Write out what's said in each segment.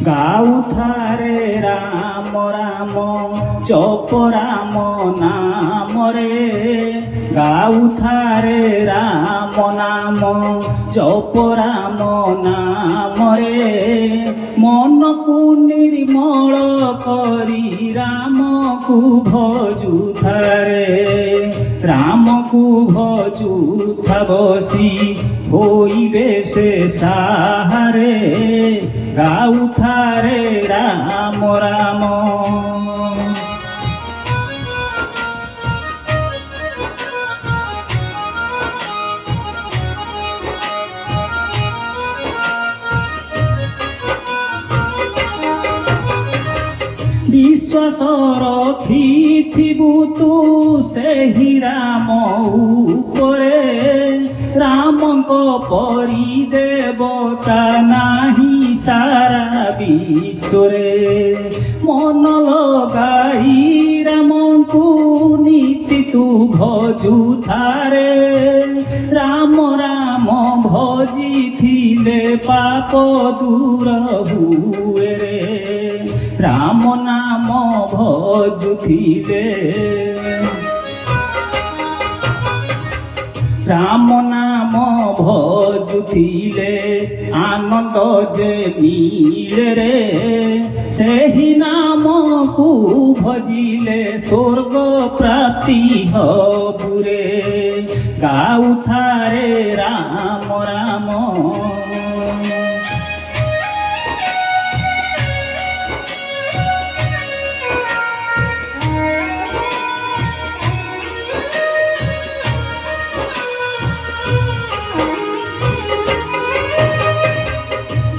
ଗାଉଥାରେ ରାମ ରାମ ଜପ ରାମ ନାମରେ ଗାଉଥାରେ ରାମ ନାମ ଜପ ରାମ ନାମରେ ମନକୁ ନିର୍ମଳ କରି ରାମକୁ ଭଜୁଥାରେ ରାମକୁ ଭଜୁଥା ବସି ହୋଇବେ ସେ ସାହାରେ ଗାଉଥାରେ ରାମ ରାମ। ବିଶ୍ୱାସ ରଖିଥିବୁ ତୁ ସେହି ରାମ ଉପରେ ରାମଙ୍କ ପରି ଦେବତା ନାହିଁ ସାରା ବିଶ୍ୱରେ ମନ ଲଗାଇ ରାମଙ୍କୁ ନୀତି ତୁ ଭଜୁଥାରେ ରାମ ରାମ ଭଜିଥିଲେ ପାପ ଦୂର ହୁଏ ରେ ରାମ ନାମ ଭଜୁଥିଲେ ରାମ ନାମ ଭଜୁଥିଲେ ଆନନ୍ଦ ଯେ ମିଳେ ରେ ସେହି ନାମକୁ ଭଜିଲେ ସ୍ୱର୍ଗ ପ୍ରାପ୍ତି ହବୁରେ ଗାଉଥାରେ ରାମ ରାମ।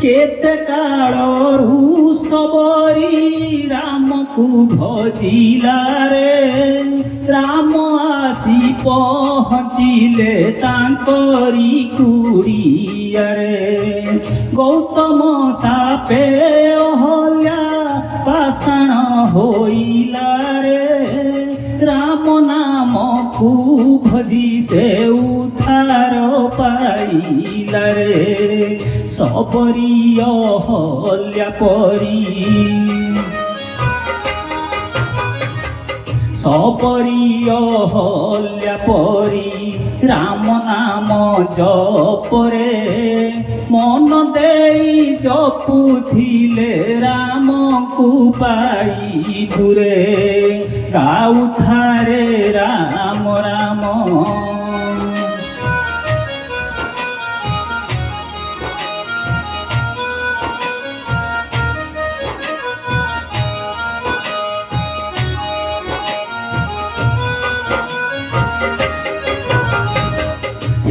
କେତେ କାଳରୁ ସବରି ରାମକୁ ଭଜିଲାରେ ରାମ ଆସି ପହଞ୍ଚିଲେ ତାଙ୍କରି କୁଡ଼ିଆରେ ଗୌତମ ସାପେ ଅହଲ୍ୟା ପାଷାଣ ହୋଇଲାରେ ରାମ ନାମକୁ ଭଜି ସେ ଉଦ୍ଧାର ପାଇଲାରେ ସବରି ଅହଲ୍ୟା ପରି ସବରି ଅହଲ୍ୟା ପରି ରାମ ନାମ ଜପରେ ମନ ଦେଇ ଜପୁଥିଲେ ରାମକୁ ପାଇବୁରେ ଗାଉଥାରେ ରାମ ରାମ।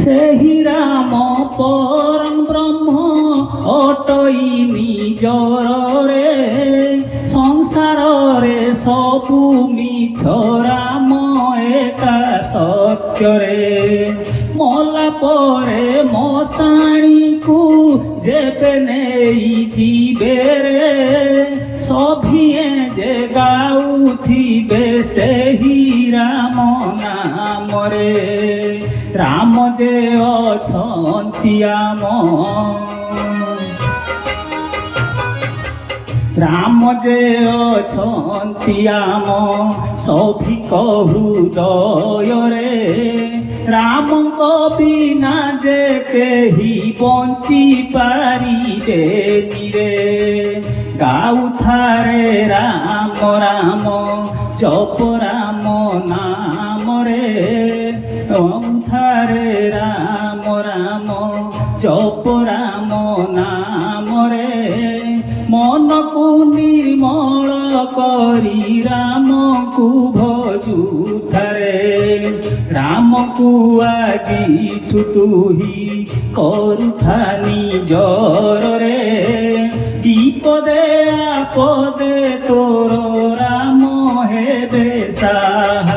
ସେହି ରାମ ପରମ ବ୍ରହ୍ମ ଅଟଇ ନିଜରରେ ସଂସାରରେ ସବୁ ମିଛ ରାମ ଏକା ସତ୍ୟରେ ମଲା ପରେ ମଶାଣୀକୁ ଯେବେ ନେଇ ଯିବେ ରେ ସଭିଏ ଯେ ଗାଉଥିବେ ସେହି ରାମ ନାମରେ ରାମ ଯେ ଅଛନ୍ତି ଆମ ରାମ ଯେ ଅଛନ୍ତି ଆମ ସଭିକ ହୃଦୟରେ ରାମଙ୍କ ବିନା ଯେ କେହି ବଞ୍ଚି ପାରିବେନି ରେ ଗାଉଥାରେ ରାମ ରାମ ଜପ ରାମ ନାମରେ ଗାଉଥାରେ ରାମ ରାମ ଜପ ରାମ ନାମରେ ମନକୁ ନିର୍ମଳ କରି ରାମକୁ ଭଜୁଥାରେ ରାମକୁ ଆଜିଠୁ ତୁହି କରୁଥା ନିଜରରେ ବିପଦେ ଆପଦେ ତୋର ରାମ ହେବେ ସାହା